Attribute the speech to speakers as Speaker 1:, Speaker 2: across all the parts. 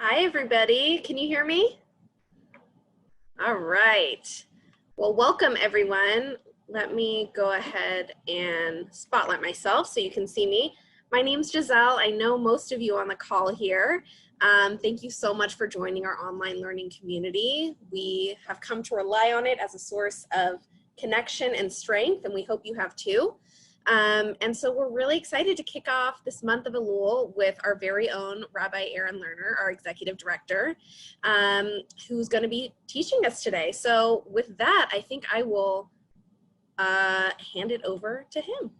Speaker 1: Hi, everybody. Can you hear me? All right. Well, welcome, everyone. Let me go ahead and spotlight myself so you can see me. My name's Giselle. I know most of you on the call here. Thank you so much for joining our online learning community. We have come to rely on it as a source of connection and strength, and we hope you have too. And so we're really excited to kick off this month of Elul with our very own Rabbi Lerner, our executive director, who's going to be teaching us today. So with that, I think I will hand it over to him.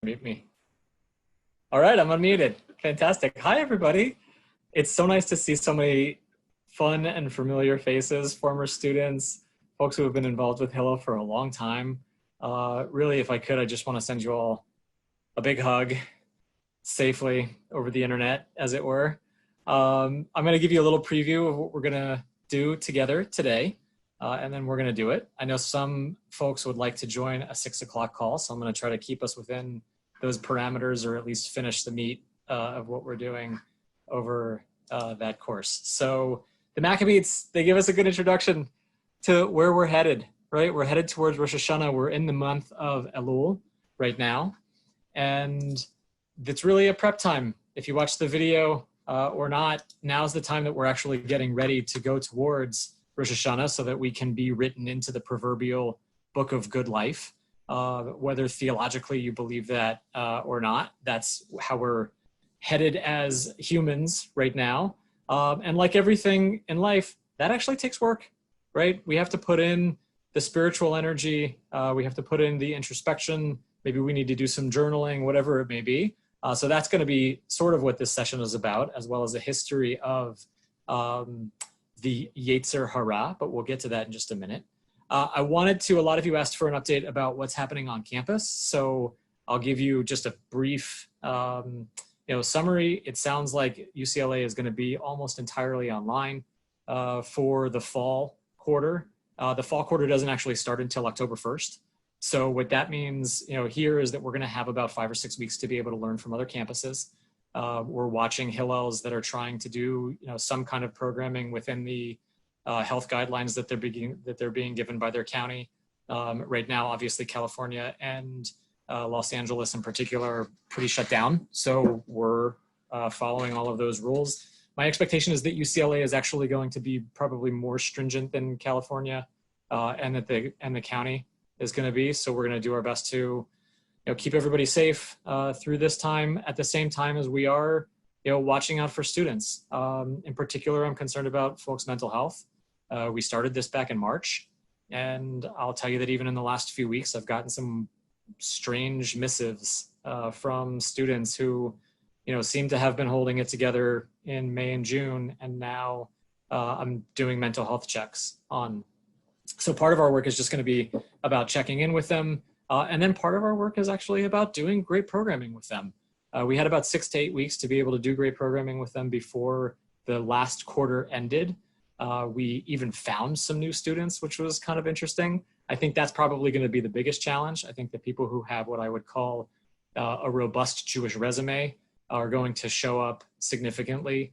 Speaker 2: Mute me. All right, I'm unmuted. Fantastic. Hi, everybody. It's so nice to see so many fun and familiar faces, former students, folks who have been involved with Hillel for a long time. Really, if I could, I just want to send you all a big hug safely over the internet, as it were. I'm going to give you a little preview of what we're going to do together today, and then we're going to do it. I know some folks would like to join a 6 o'clock call, so I'm going to try to keep us within those parameters, or at least finish the meat of what we're doing over that course. So the Maccabees, they give us a good introduction to where we're headed, right? We're headed towards Rosh Hashanah. We're in the month of Elul right now. And it's really a prep time. If you watch the video or not, now's the time that we're actually getting ready to go towards Rosh Hashanah so that we can be written into the proverbial book of good life. Whether theologically you believe that or not, that's how we're headed as humans right now. And like everything in life, that actually takes work, right? We have to put in the spiritual energy. We have to put in the introspection. Maybe we need to do some journaling, whatever it may be. So that's going to be sort of what this session is about, as well as a history of the Yetzer Hara, but we'll get to that in just a minute. I wanted to, a lot of you asked for an update about what's happening on campus. So I'll give you just a brief summary. It sounds like UCLA is going to be almost entirely online for the fall quarter. The fall quarter doesn't actually start until October 1st. So what that means, here is that we're going to have about 5 or 6 weeks to be able to learn from other campuses. We're watching Hillels that are trying to do, some kind of programming within the health guidelines that they're being given by their county. Right now, obviously, California and Los Angeles in particular are pretty shut down. So we're following all of those rules. My expectation is that UCLA is actually going to be probably more stringent than California and that the county is going to be. So we're going to do our best to keep everybody safe through this time, at the same time as we are watching out for students. In particular, I'm concerned about folks' mental health. We started this back in March, and I'll tell you that even in the last few weeks, I've gotten some strange missives from students who, seem to have been holding it together in May and June, and now I'm doing mental health checks on. So part of our work is just going to be about checking in with them, and then part of our work is actually about doing great programming with them. We had about 6 to 8 weeks to be able to do great programming with them before the last quarter ended. We even found some new students, which was kind of interesting. I think that's probably going to be the biggest challenge. I think the people who have what I would call a robust Jewish resume are going to show up significantly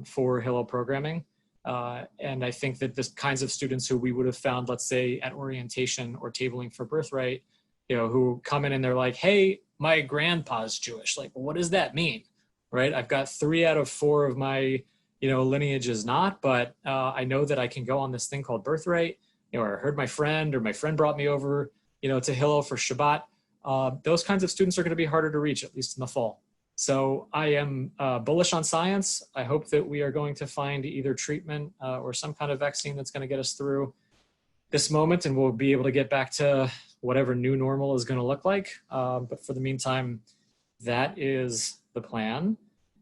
Speaker 2: for Hillel programming. And I think that the kinds of students who we would have found, let's say, at orientation or tabling for birthright, who come in and they're like, hey, my grandpa's Jewish. Like, well, what does that mean, right? I've got 3 out of 4 of my lineage is not, but I know that I can go on this thing called birthright, or I heard my friend, or my friend brought me over, to Hillel for Shabbat. Those kinds of students are going to be harder to reach, at least in the fall. So I am bullish on science. I hope that we are going to find either treatment or some kind of vaccine that's going to get us through this moment, and we'll be able to get back to whatever new normal is going to look like. But for the meantime, that is the plan.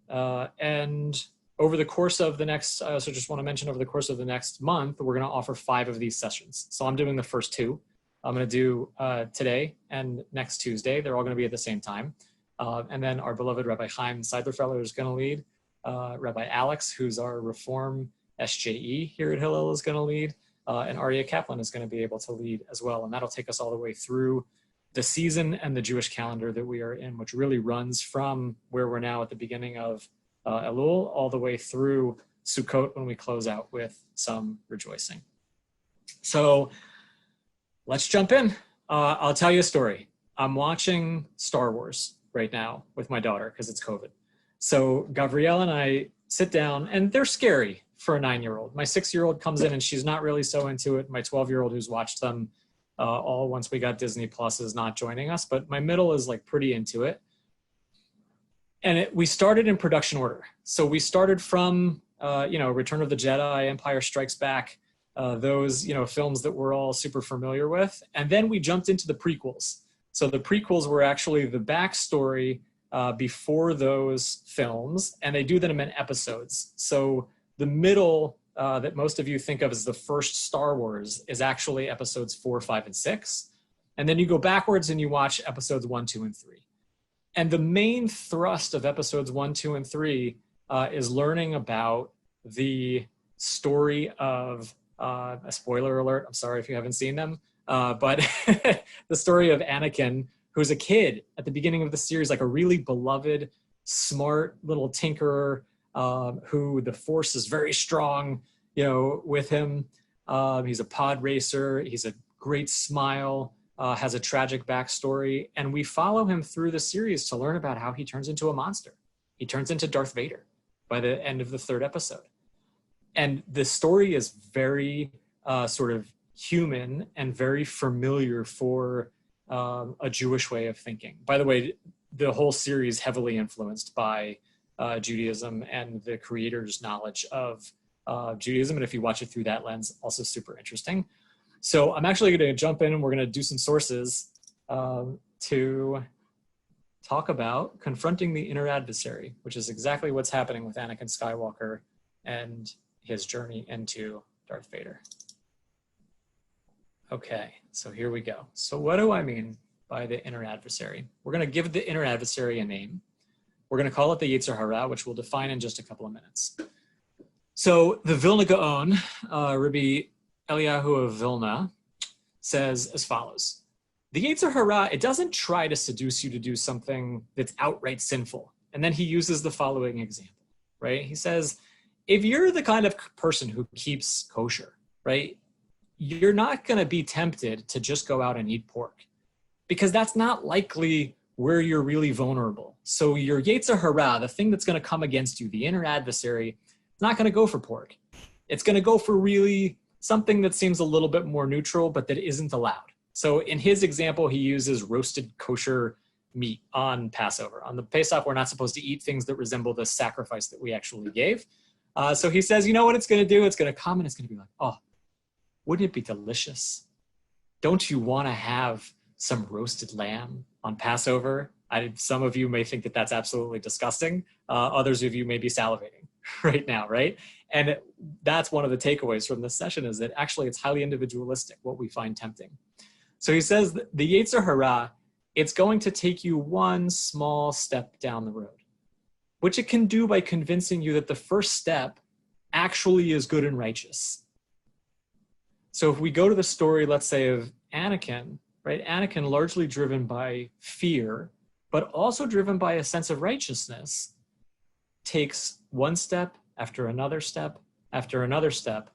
Speaker 2: And over the course of the next, I also just want to mention, over the course of the next month, we're going to offer 5 of these sessions. So I'm doing the first 2. I'm going to do today and next Tuesday. They're all going to be at the same time. And then our beloved Rabbi Chaim Seidler-Feller is going to lead. Rabbi Alex, who's our Reform SJE here at Hillel, is going to lead. and Aryeh Kaplan is going to be able to lead as well. And that'll take us all the way through the season and the Jewish calendar that we are in, which really runs from where we're now at the beginning of Elul all the way through Sukkot when we close out with some rejoicing. So let's jump in. I'll tell you a story. I'm watching Star Wars right now with my daughter because it's COVID. So Gabrielle and I sit down, and they're scary for a 9-year-old. My 6-year-old comes in and she's not really so into it. My 12-year-old who's watched them all once we got Disney Plus is not joining us, but my middle is like pretty into it. And we started in production order. So we started from, Return of the Jedi, Empire Strikes Back, those, films that we're all super familiar with. And then we jumped into the prequels. So the prequels were actually the backstory before those films, and they do them in episodes. So the middle that most of you think of as the first Star Wars is actually episodes 4, 5, and 6. And then you go backwards and you watch episodes 1, 2, and 3. And the main thrust of episodes 1, 2, and 3 is learning about the story of, a spoiler alert, I'm sorry if you haven't seen them, but the story of Anakin, who's a kid at the beginning of the series, like a really beloved, smart little tinkerer, who the Force is very strong, with him. He's a pod racer. He's a great smile, has a tragic backstory. And we follow him through the series to learn about how he turns into a monster. He turns into Darth Vader by the end of the 3rd episode. And the story is very sort of human and very familiar for a Jewish way of thinking. By the way, the whole series heavily influenced by Judaism and the creator's knowledge of Judaism. And if you watch it through that lens, also super interesting. So I'm actually going to jump in and we're going to do some sources to talk about confronting the inner adversary, which is exactly what's happening with Anakin Skywalker and his journey into Darth Vader. Okay, so here we go. So what do I mean by the inner adversary? We're going to give the inner adversary a name. We're going to call it the Yetzer Hara, which we'll define in just a couple of minutes. So the Vilna Gaon, Rabbi Eliyahu of Vilna, says as follows. The Yetzer Hara, it doesn't try to seduce you to do something that's outright sinful. And then he uses the following example, right? He says, if you're the kind of person who keeps kosher, right, you're not going to be tempted to just go out and eat pork because that's not likely where you're really vulnerable. So your Yetzer Hara, the thing that's going to come against you, the inner adversary, it's not going to go for pork. It's going to go for really something that seems a little bit more neutral, but that isn't allowed. So in his example, he uses roasted kosher meat on Passover. On the Pesach, we're not supposed to eat things that resemble the sacrifice that we actually gave. So he says, you know what it's going to do? It's going to come and it's going to be like, oh, wouldn't it be delicious? Don't you want to have some roasted lamb on Passover? Some of you may think that that's absolutely disgusting. Others of you may be salivating right now, right? And that's one of the takeaways from this session is that actually it's highly individualistic, what we find tempting. So he says that the Yetzer Hara, it's going to take you one small step down the road, which it can do by convincing you that the first step actually is good and righteous. So if we go to the story, let's say, of Anakin, right? Anakin, largely driven by fear, but also driven by a sense of righteousness, takes one step after another step after another step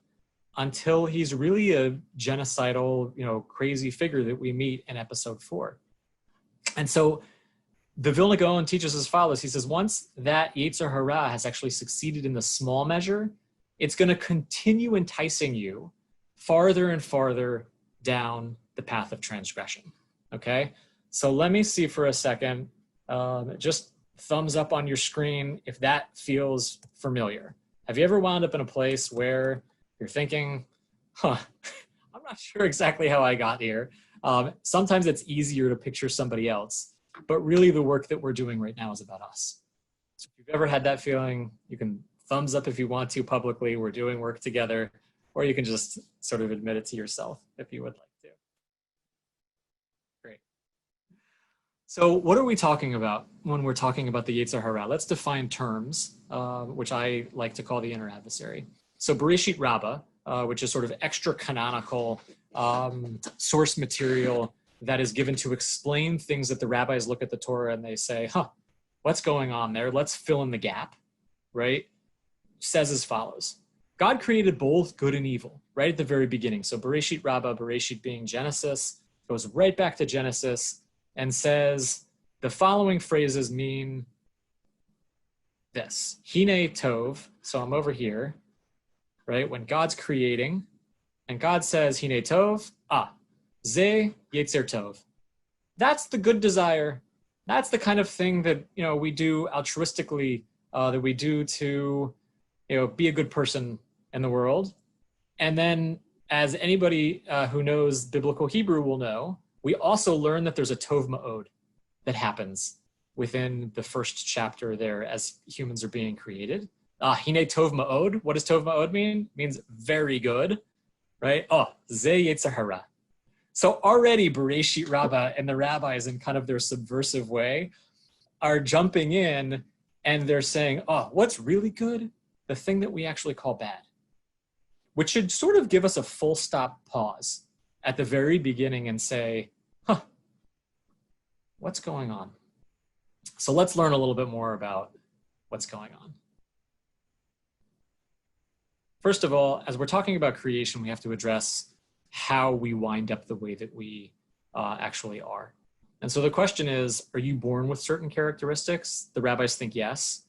Speaker 2: until he's really a genocidal, crazy figure that we meet in episode 4. And so the Vilna Gaon teaches as follows. He says, once that Yetzer Hara has actually succeeded in the small measure, it's going to continue enticing you farther and farther down the path of transgression. Okay? So let me see for a second, just thumbs up on your screen if that feels familiar. Have you ever wound up in a place where you're thinking, I'm not sure exactly how I got here. Sometimes it's easier to picture somebody else, but really the work that we're doing right now is about us. So if you've ever had that feeling, you can thumbs up if you want to publicly. We're doing work together, or you can just sort of admit it to yourself if you would like to. Great. So what are we talking about when we're talking about the Yetzer Hara? Let's define terms, which I like to call the inner adversary. So Bereshit Rabbah, which is sort of extra canonical source material that is given to explain things that the rabbis look at the Torah and they say, what's going on there? Let's fill in the gap, right? Says as follows. God created both good and evil right at the very beginning. So Bereshit Rabbah, Bereshit being Genesis, goes right back to Genesis and says the following phrases mean this. Hine Tov, so I'm over here, right? When God's creating and God says Hine Tov, Ze Yetzer Tov. That's the good desire. That's the kind of thing that, we do altruistically, that we do to, be a good person in the world. And then as anybody who knows biblical Hebrew will know, we also learn that there's a Tov Ma'od that happens within the first chapter there as humans are being created. Hine Tov Ma'od. What does Tov Ma'od mean? It means very good, right? Ze Yetzer Hara. So already Bereshit Rabbah and the rabbis in kind of their subversive way are jumping in and they're saying, what's really good? The thing that we actually call bad, which should sort of give us a full stop pause at the very beginning and say, what's going on? So let's learn a little bit more about what's going on. First of all, as we're talking about creation, we have to address how we wind up the way that we actually are. And so the question is, are you born with certain characteristics? The rabbis think yes.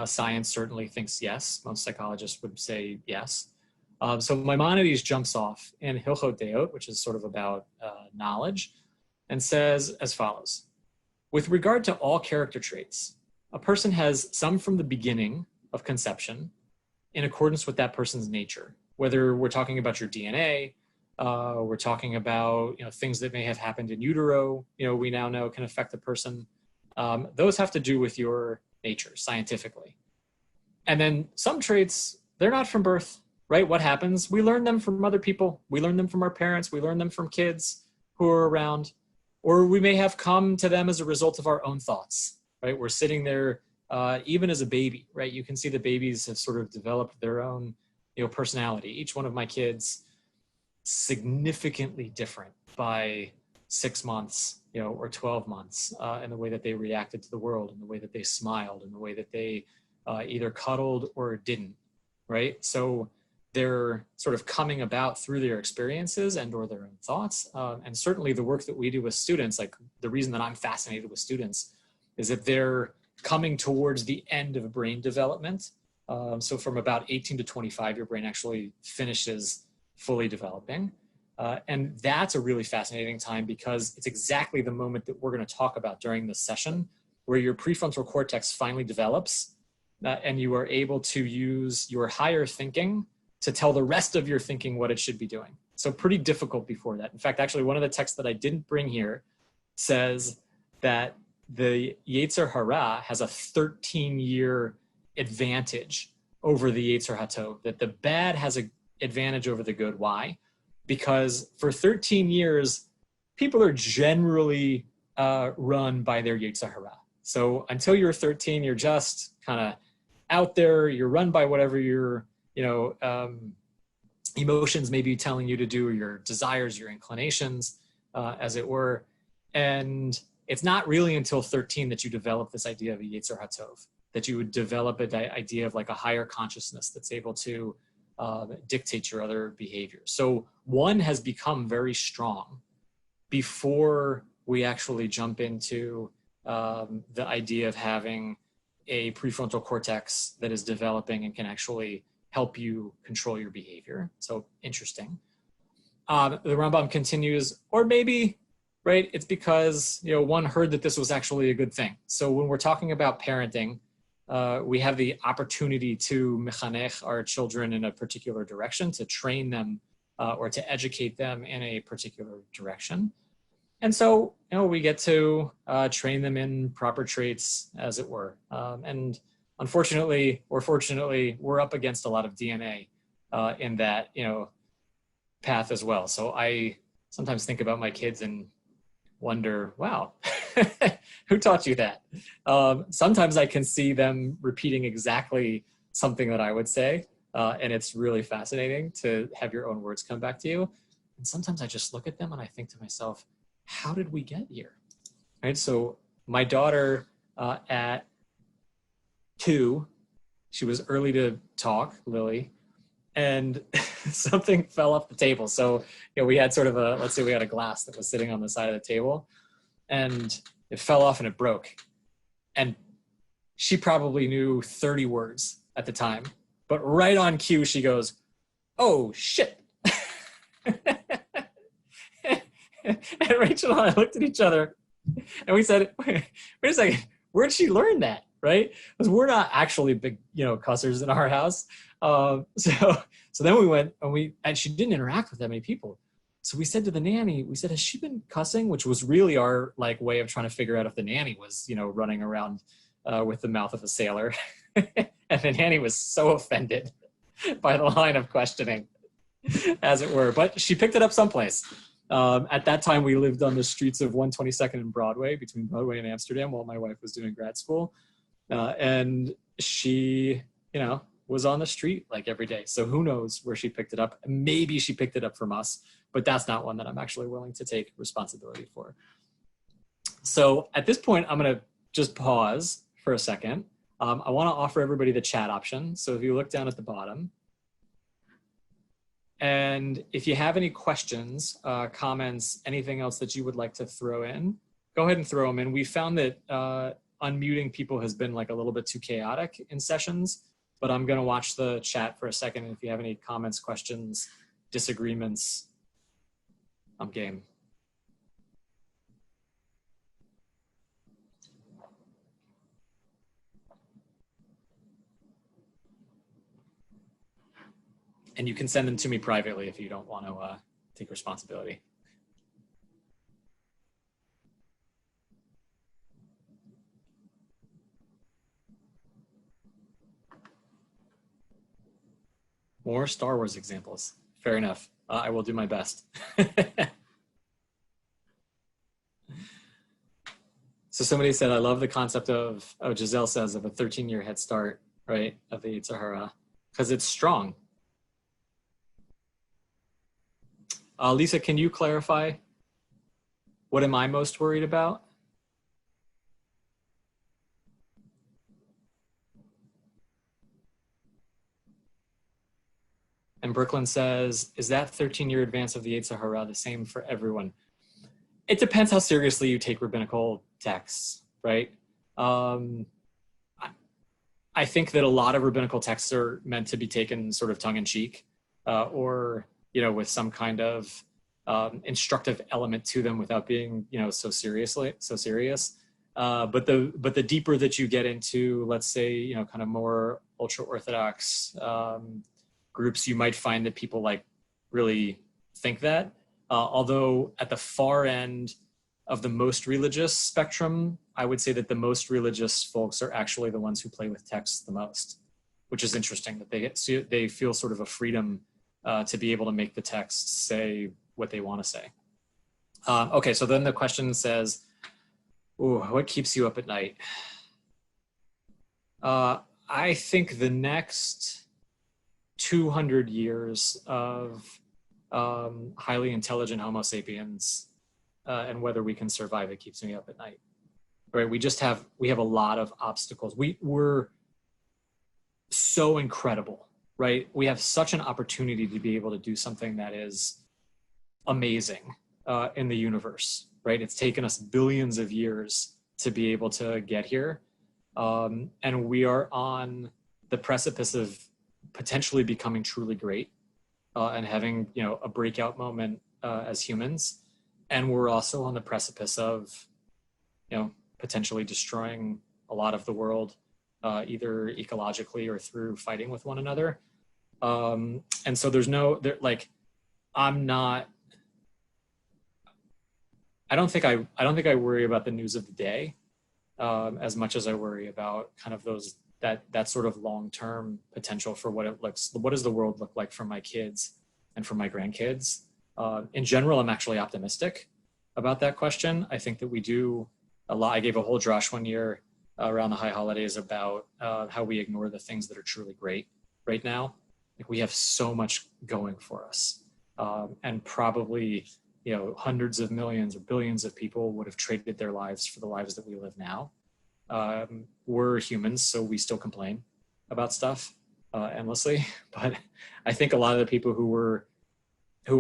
Speaker 2: Science certainly thinks yes. Most psychologists would say yes. So Maimonides jumps off in Hilchot Deot, which is sort of about knowledge, and says as follows. With regard to all character traits, a person has some from the beginning of conception in accordance with that person's nature. Whether we're talking about your DNA, we're talking about things that may have happened in utero, we now know can affect the person. Those have to do with your nature scientifically. And then some traits, they're not from birth, right? What happens? We learn them from other people. We learn them from our parents. We learn them from kids who are around, or we may have come to them as a result of our own thoughts, right? We're sitting there, even as a baby, right? You can see the babies have sort of developed their own, personality. Each one of my kids significantly different by 6 months, or 12 months, in the way that they reacted to the world, in the way that they smiled, in the way that they either cuddled or didn't, right? So they're sort of coming about through their experiences and or their own thoughts. And certainly the work that we do with students, like the reason that I'm fascinated with students is that they're coming towards the end of brain development. So from about 18 to 25, your brain actually finishes fully developing. And that's a really fascinating time because it's exactly the moment that we're going to talk about during this session, where your prefrontal cortex finally develops and you are able to use your higher thinking to tell the rest of your thinking what it should be doing. So pretty difficult before that. In fact, actually, one of the texts that I didn't bring here says that the Yetzer Hara has a 13-year advantage over the Yetzer Hatov, that the bad has an advantage over the good. Why? Because for 13 years, people are generally run by their Yetzer Hara. So until you're 13, you're just kind of out there, you're run by whatever your emotions may be telling you to do, or your desires, your inclinations, as it were. And it's not really until 13 that you develop this idea of a Yetzer Hatov, that you would develop an idea of like a higher consciousness that's able to dictate your other behaviors. So one has become very strong before we actually jump into the idea of having a prefrontal cortex that is developing and can actually help you control your behavior. So interesting. The Ramban continues, or maybe, right, it's because, one heard that this was actually a good thing. So when we're talking about parenting, we have the opportunity to mechanech our children in a particular direction, to train them or to educate them in a particular direction. And so, we get to train them in proper traits, as it were. And unfortunately, or fortunately, we're up against a lot of DNA in that, path as well. So I sometimes think about my kids and wonder, wow, who taught you that? Sometimes I can see them repeating exactly something that I would say. And it's really fascinating to have your own words come back to you. And sometimes I just look at them and I think to myself, how did we get here? Right? So my daughter at 2, she was early to talk, Lily, and something fell off the table. So, we had sort of let's say we had a glass that was sitting on the side of the table, and it fell off and it broke. And she probably knew 30 words at the time, but right on cue, she goes, "Oh, shit." And Rachel and I looked at each other and we said, wait a second, where'd she learn that? Right? Because we're not actually big, cussers in our house. So then we went and she didn't interact with that many people. So we said to the nanny, we said, has she been cussing? Which was really our way of trying to figure out if the nanny was, running around with the mouth of a sailor. And the nanny was so offended by the line of questioning, as it were. But she picked it up someplace. At that time, we lived on the streets of 122nd and Broadway, between Broadway and Amsterdam, while my wife was doing grad school. And she, was on the street every day. So who knows where she picked it up. Maybe she picked it up from us, but that's not one that I'm actually willing to take responsibility for. So at this point, I'm going to just pause for a second. I want to offer everybody the chat option. So if you look down at the bottom, and if you have any questions, comments, anything else that you would like to throw in, go ahead and throw them in. We found that unmuting people has been a little bit too chaotic in sessions, but I'm going to watch the chat for a second. And if you have any comments, questions, disagreements, I'm game. And you can send them to me privately if you don't want to take responsibility. More Star Wars examples. Fair enough. I will do my best. So somebody said, I love the concept of, Giselle says, of a 13-year head start, right, of the Yetzer Hara, because it's strong. Lisa, can you clarify? What am I most worried about? And Brooklyn says, is that 13-year advance of the Yetzer Hara the same for everyone? It depends how seriously you take rabbinical texts, right? I think that a lot of rabbinical texts are meant to be taken sort of tongue-in-cheek, or with some kind of instructive element to them without being, so serious. But the deeper that you get into, let's say, kind of more ultra-Orthodox groups, you might find that people really think that. Although at the far end of the most religious spectrum, I would say that the most religious folks are actually the ones who play with text the most, which is interesting that they feel sort of a freedom to be able to make the text say what they want to say. Okay, so then the question says, ooh, what keeps you up at night? I think the next 200 years of highly intelligent Homo sapiens and whether we can survive it keeps me up at night. Right? We have a lot of obstacles. We're so incredible, right? We have such an opportunity to be able to do something that is amazing in the universe, right? It's taken us billions of years to be able to get here. And we are on the precipice of potentially becoming truly great and having, a breakout moment as humans. And we're also on the precipice of, potentially destroying a lot of the world, either ecologically or through fighting with one another. And so I don't think I worry about the news of the day as much as I worry about kind of that sort of long-term potential for what does the world look like for my kids and for my grandkids. In general, I'm actually optimistic about that question. I think that we do a lot. I gave a whole drush one year around the high holidays about how we ignore the things that are truly great right now. Like, we have so much going for us. And probably, hundreds of millions or billions of people would have traded their lives for the lives that we live now. We're humans, so we still complain about stuff endlessly. But I think a lot of the people who were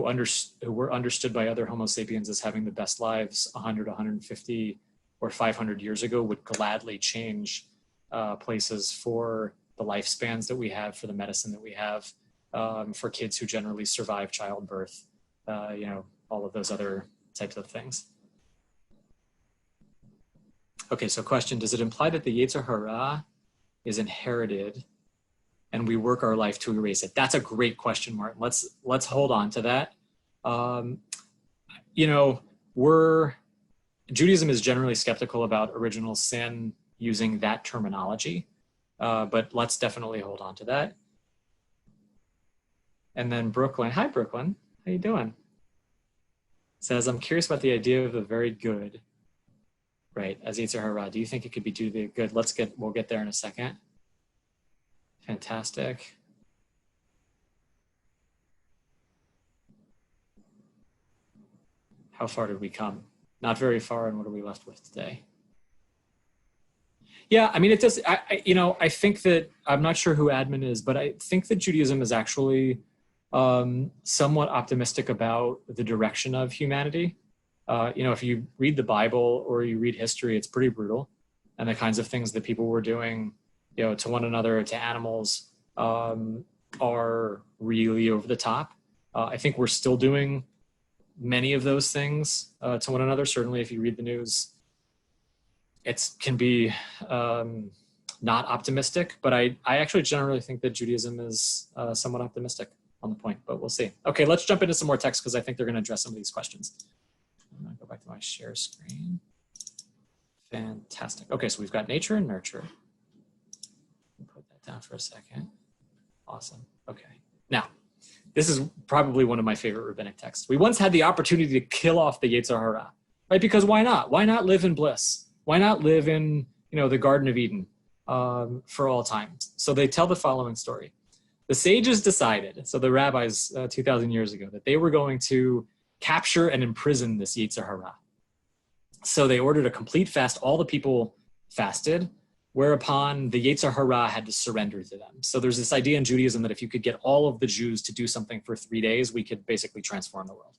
Speaker 2: understood by other Homo sapiens as having the best lives 100, 150, or 500 years ago would gladly change places for the lifespans that we have, for the medicine that we have, for kids who generally survive childbirth, all of those other types of things. Okay, so question, does it imply that the Yetzer Hara is inherited and we work our life to erase it? That's a great question, Martin. Let's hold on to that. Judaism is generally skeptical about original sin using that terminology, but let's definitely hold on to that. And then Brooklyn, hi Brooklyn, how you doing? Says, I'm curious about the idea of the very good, right, as Yetzer Hara. Do you think it could be due to the good? We'll get there in a second. Fantastic. How far did we come? Not very far, and what are we left with today? Yeah, I mean, it does, I think that, I'm not sure who admin is, but I think that Judaism is actually somewhat optimistic about the direction of humanity. If you read the Bible or you read history, it's pretty brutal. And the kinds of things that people were doing, to one another, to animals, are really over the top. I think we're still doing many of those things to one another. Certainly, if you read the news, it can be not optimistic, but I actually generally think that Judaism is somewhat optimistic on the point, but we'll see. Okay, let's jump into some more text because I think they're going to address some of these questions. I'm going to go back to my share screen. Fantastic. Okay, so we've got nature and nurture. Put that down for a second. Awesome. Okay. Now, this is probably one of my favorite rabbinic texts. We once had the opportunity to kill off the Yetzer Hara, right? Because why not? Why not live in bliss? Why not live in, the Garden of Eden for all time? So they tell the following story. The sages decided, so the rabbis 2,000 years ago, that they were going to capture and imprison this Yetzer Hara. So they ordered a complete fast. All the people fasted, whereupon the Yetzer Hara had to surrender to them. So there's this idea in Judaism that if you could get all of the Jews to do something for 3 days, we could basically transform the world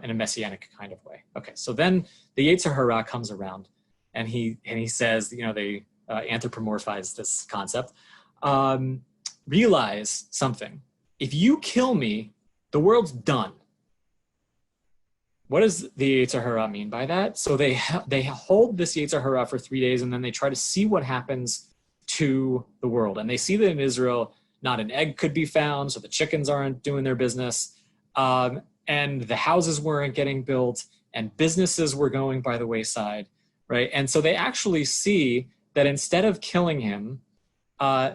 Speaker 2: in a messianic kind of way. Okay, so then the Yetzer Hara comes around, and he says, they anthropomorphize this concept. Realize something. If you kill me, the world's done. What does the Yetzer Hara mean by that? So they hold this Yetzer Hara for 3 days, and then they try to see what happens to the world. And they see that in Israel, not an egg could be found, so the chickens aren't doing their business, and the houses weren't getting built, and businesses were going by the wayside, right? And so they actually see that instead of killing him,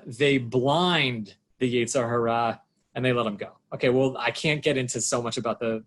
Speaker 2: they blind the Yetzer Hara and they let him go. Okay, well, I can't get into so much about the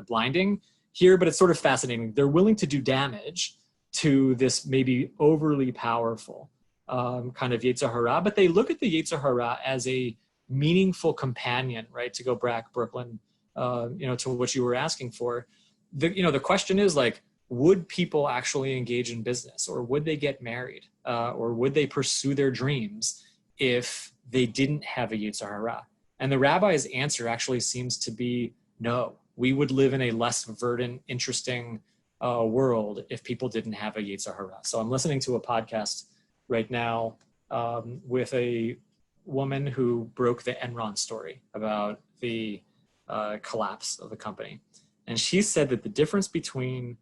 Speaker 2: blinding here, but it's sort of fascinating. They're willing to do damage to this maybe overly powerful kind of Yetzer Hara, but they look at the Yetzer Hara as a meaningful companion, right? To go back, Brooklyn, to what you were asking for. The question is, like, would people actually engage in business, or would they get married, or would they pursue their dreams if they didn't have a Yetzer Hara? And the rabbi's answer actually seems to be no. We would live in a less verdant, interesting world if people didn't have a Yetzer Hara. So I'm listening to a podcast right now with a woman who broke the Enron story about the collapse of the company. And she said that the difference between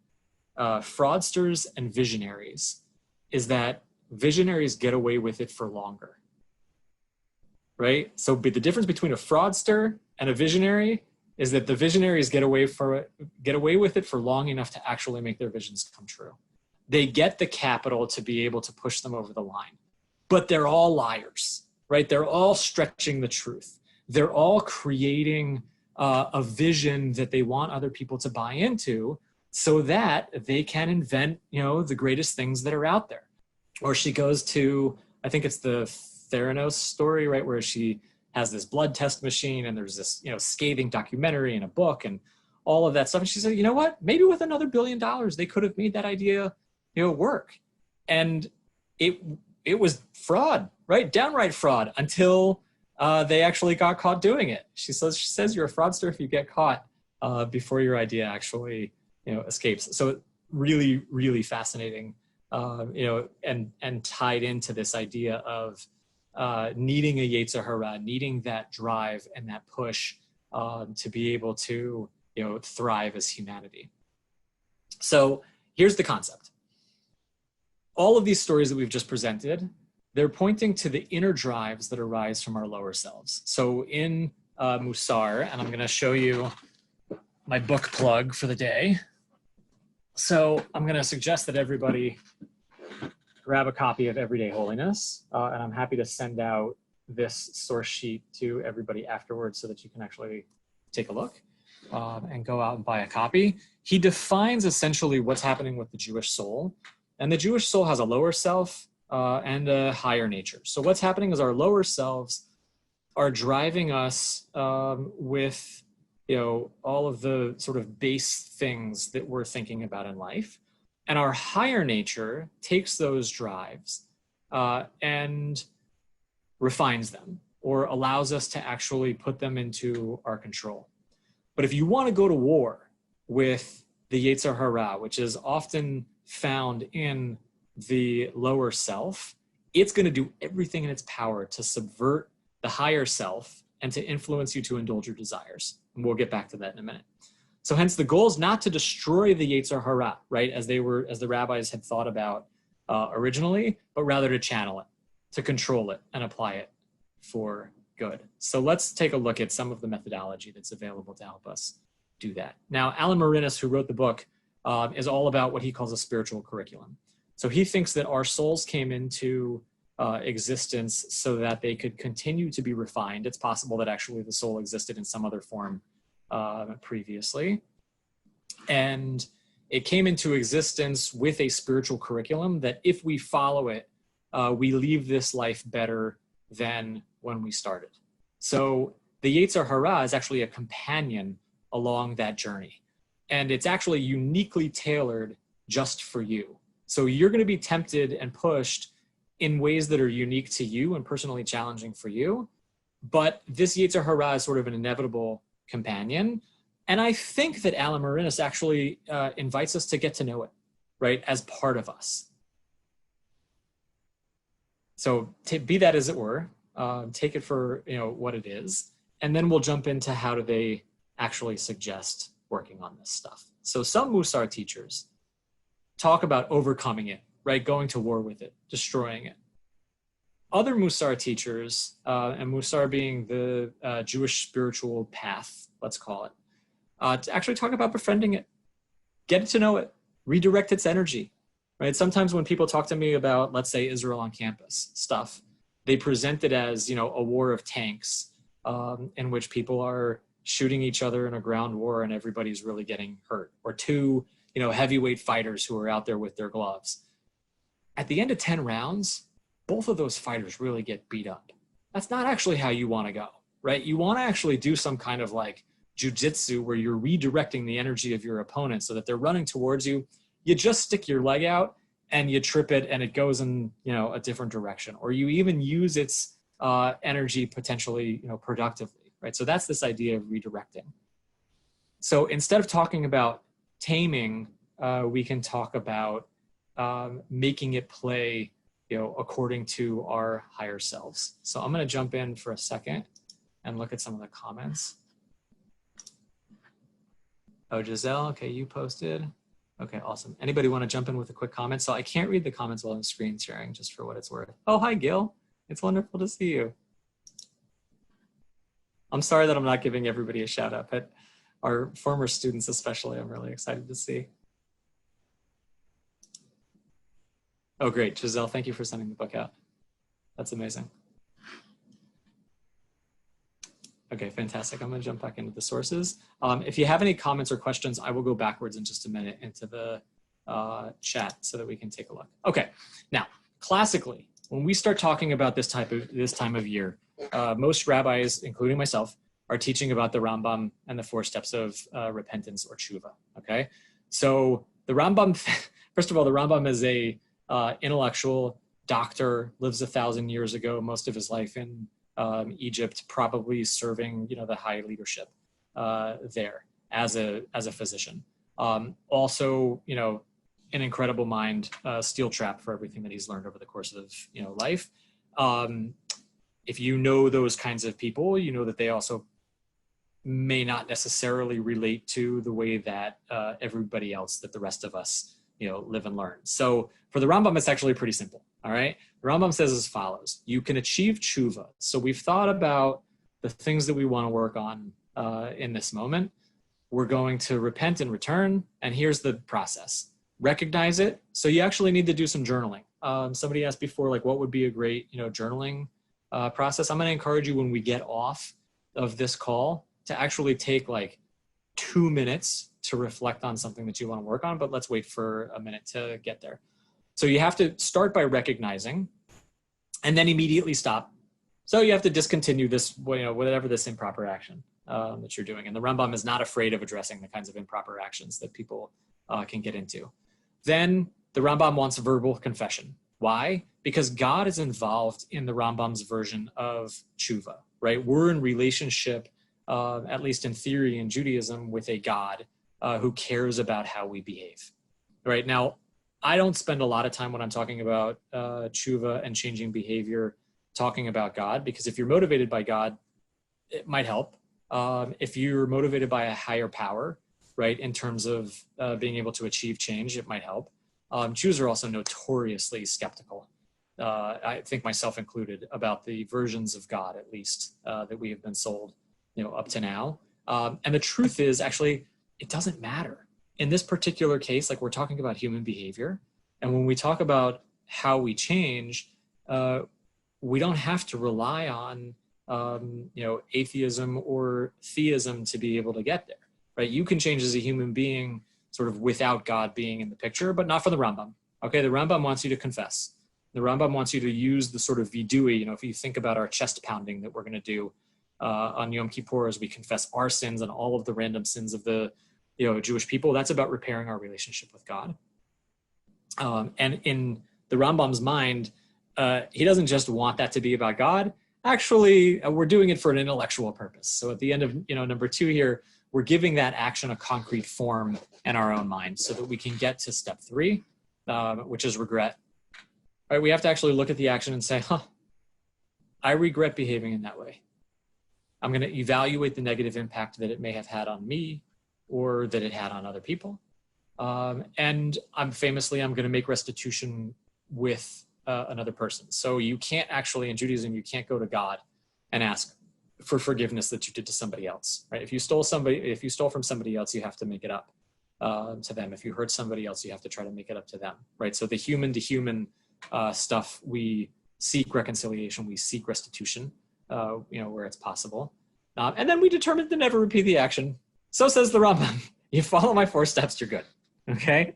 Speaker 2: fraudsters and visionaries is that visionaries get away with it for longer, right? So the difference between a fraudster and a visionary is that the visionaries get away with it for long enough to actually make their visions come true. They get the capital to be able to push them over the line, but they're all liars, right? They're all stretching the truth. They're all creating a vision that they want other people to buy into so that they can invent, the greatest things that are out there. Or she goes to, I think it's the Theranos story, right? Where she has this blood test machine, and there's this, scathing documentary and a book and all of that stuff. And she said, you know what, maybe with another $1 billion, they could have made that idea, work. And it was fraud, right? Downright fraud, until they actually got caught doing it. She says you're a fraudster if you get caught before your idea actually, escapes. So really, really fascinating, and tied into this idea of needing a Yetzer Hara, needing that drive and that push to be able to, thrive as humanity. So here's the concept. All of these stories that we've just presented, they're pointing to the inner drives that arise from our lower selves. So in Musar, and I'm going to show you my book plug for the day. So I'm going to suggest that everybody grab a copy of Everyday Holiness, and I'm happy to send out this source sheet to everybody afterwards so that you can actually take a look and go out and buy a copy. He defines essentially what's happening with the Jewish soul. And the Jewish soul has a lower self and a higher nature. So what's happening is our lower selves are driving us with, all of the sort of base things that we're thinking about in life. And our higher nature takes those drives and refines them, or allows us to actually put them into our control. But if you want to go to war with the Yetzer Hara, which is often found in the lower self, it's going to do everything in its power to subvert the higher self and to influence you to indulge your desires. And we'll get back to that in a minute. So hence the goal is not to destroy the Yetzer Hara, right, as the rabbis had thought about originally, but rather to channel it, to control it and apply it for good. So let's take a look at some of the methodology that's available to help us do that. Now, Alan Marinis, who wrote the book, is all about what he calls a spiritual curriculum. So he thinks that our souls came into existence so that they could continue to be refined. It's possible that actually the soul existed in some other form previously. And it came into existence with a spiritual curriculum that if we follow it, we leave this life better than when we started. So the Yetzer Hara is actually a companion along that journey. And it's actually uniquely tailored just for you. So you're going to be tempted and pushed in ways that are unique to you and personally challenging for you. But this Yetzer Hara is sort of an inevitable companion. And I think that Alan Marinis actually invites us to get to know it, right, as part of us. So be that as it were, take it for what it is, and then we'll jump into how do they actually suggest working on this stuff. So some Musar teachers talk about overcoming it, right? Going to war with it, destroying it. Other Musar teachers, and Musar being the Jewish spiritual path, let's call it, to actually talk about befriending it, get to know it, redirect its energy, right? Sometimes when people talk to me about, let's say, Israel on campus stuff, they present it as, a war of tanks in which people are shooting each other in a ground war and everybody's really getting hurt, or two, heavyweight fighters who are out there with their gloves. At the end of 10 rounds, both of those fighters really get beat up. That's not actually how you want to go, right? You want to actually do some kind of like jujitsu where you're redirecting the energy of your opponent so that they're running towards you. You just stick your leg out and you trip it and it goes in, a different direction, or you even use its energy potentially, productively. Right? So that's this idea of redirecting. So instead of talking about taming, we can talk about making it play, according to our higher selves. So I'm going to jump in for a second and look at some of the comments. Oh, Giselle, okay, you posted. Okay, awesome. Anybody want to jump in with a quick comment? So I can't read the comments while I'm screen sharing, just for what it's worth. Oh, hi, Gil. It's wonderful to see you. I'm sorry that I'm not giving everybody a shout out, but our former students especially, I'm really excited to see. Oh, great. Giselle, thank you for sending the book out. That's amazing. Okay, fantastic. I'm going to jump back into the sources. If you have any comments or questions, I will go backwards in just a minute into the chat so that we can take a look. Okay, now, classically, when we start talking about this time of year, most rabbis, including myself, are teaching about the Rambam and the 4 steps of repentance or tshuva. Okay, so the Rambam, first of all, the Rambam is a intellectual doctor, lives 1,000 years ago, most of his life in Egypt, probably serving the high leadership there as a physician. Also, an incredible mind, steel trap for everything that he's learned over the course of life. If you know those kinds of people, you know that they also may not necessarily relate to the way that everybody else, that the rest of us, live and learn. So for the Rambam, it's actually pretty simple. All right. The Rambam says as follows: you can achieve tshuva. So we've thought about the things that we want to work on in this moment. We're going to repent and return. And here's the process. Recognize it. So you actually need to do some journaling. Somebody asked before, like, what would be a great, journaling process? I'm going to encourage you when we get off of this call to actually take like 2 minutes to reflect on something that you want to work on, but let's wait for a minute to get there. So you have to start by recognizing and then immediately stop. So you have to discontinue this, whatever this improper action that you're doing. And the Rambam is not afraid of addressing the kinds of improper actions that people can get into. Then the Rambam wants verbal confession. Why? Because God is involved in the Rambam's version of tshuva, right? We're in relationship, at least in theory in Judaism, with a God who cares about how we behave, right? Now, I don't spend a lot of time when I'm talking about tshuva and changing behavior talking about God, because if you're motivated by God, it might help. If you're motivated by a higher power, right, in terms of being able to achieve change, it might help. Jews are also notoriously skeptical, I think myself included, about the versions of God, at least, that we have been sold, up to now. And the truth is, actually, it doesn't matter. In this particular case, like, we're talking about human behavior. And when we talk about how we change, we don't have to rely on, atheism or theism to be able to get there, right? You can change as a human being sort of without God being in the picture, but not for the Rambam. Okay, the Rambam wants you to confess. The Rambam wants you to use the sort of vidui, if you think about our chest pounding that we're going to do on Yom Kippur as we confess our sins and all of the random sins of the Jewish people, that's about repairing our relationship with God. And in the Rambam's mind, he doesn't just want that to be about God. Actually, we're doing it for an intellectual purpose. So at the end of number 2 here, we're giving that action a concrete form in our own mind so that we can get to step 3, which is regret. Right? We have to actually look at the action and say, I regret behaving in that way. I'm going to evaluate the negative impact that it may have had on me or that it had on other people. And I'm going to make restitution with another person. So you can't actually, in Judaism, you can't go to God and ask for forgiveness that you did to somebody else, right? If you stole from somebody else, you have to make it up to them. If you hurt somebody else, you have to try to make it up to them, right? So the human to human stuff, we seek reconciliation, we seek restitution, where it's possible. And then we determine to never repeat the action. So says the Rambam. You follow my 4 steps, you're good. Okay.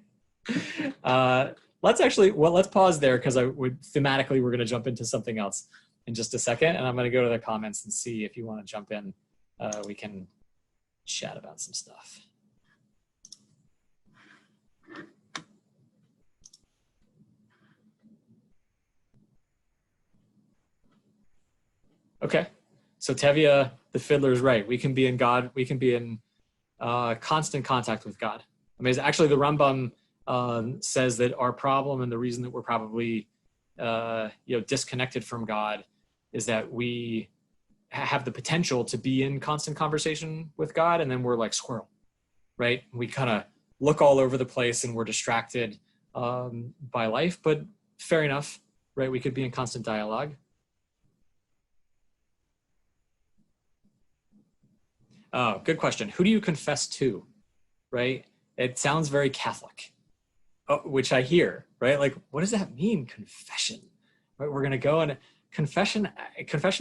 Speaker 2: Let's pause there, because thematically, we're going to jump into something else in just a second. And I'm going to go to the comments and see if you want to jump in. We can chat about some stuff. Okay. So Tevya, the fiddler, is right. We can be in God. We can be in constant contact with God. Amazing. Actually, the Rambam says that our problem and the reason that we're probably disconnected from God is that we have the potential to be in constant conversation with God, and then we're like squirrel, right? We kind of look all over the place and we're distracted by life, but fair enough, right? We could be in constant dialogue. Oh, good question. Who do you confess to, right? It sounds very Catholic, which I hear, right? Like, what does that mean, confession? Right? We're going to go and confession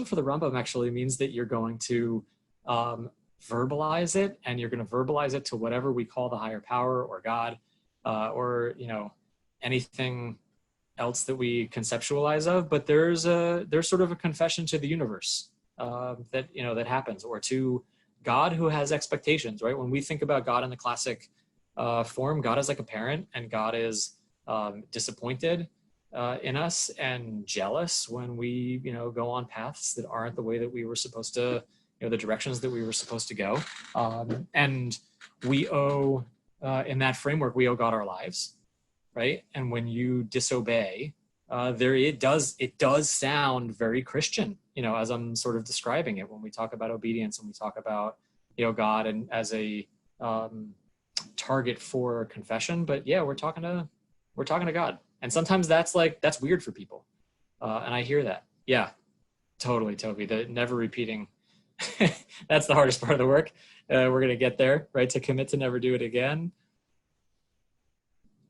Speaker 2: for the Rambam actually means that you're going to verbalize it, and you're going to verbalize it to whatever we call the higher power or God, or anything else that we conceptualize of, but there's sort of a confession to the universe that, you know, that happens, or to God who has expectations, right? When we think about God in the classic form, God is like a parent, and God is disappointed in us and jealous when we, you know, go on paths that aren't the way that we were supposed to, you know, the directions that we were supposed to go. And we owe, in that framework, we owe God our lives, right? And when you disobey, it does sound very Christian, you know, as I'm sort of describing it, when we talk about obedience and we talk about, you know, God and as a target for confession. But yeah, we're talking to God, and sometimes that's weird for people, and I hear that. Yeah, totally. The never repeating. That's the hardest part of the work. We're gonna get there, right? To commit to never do it again.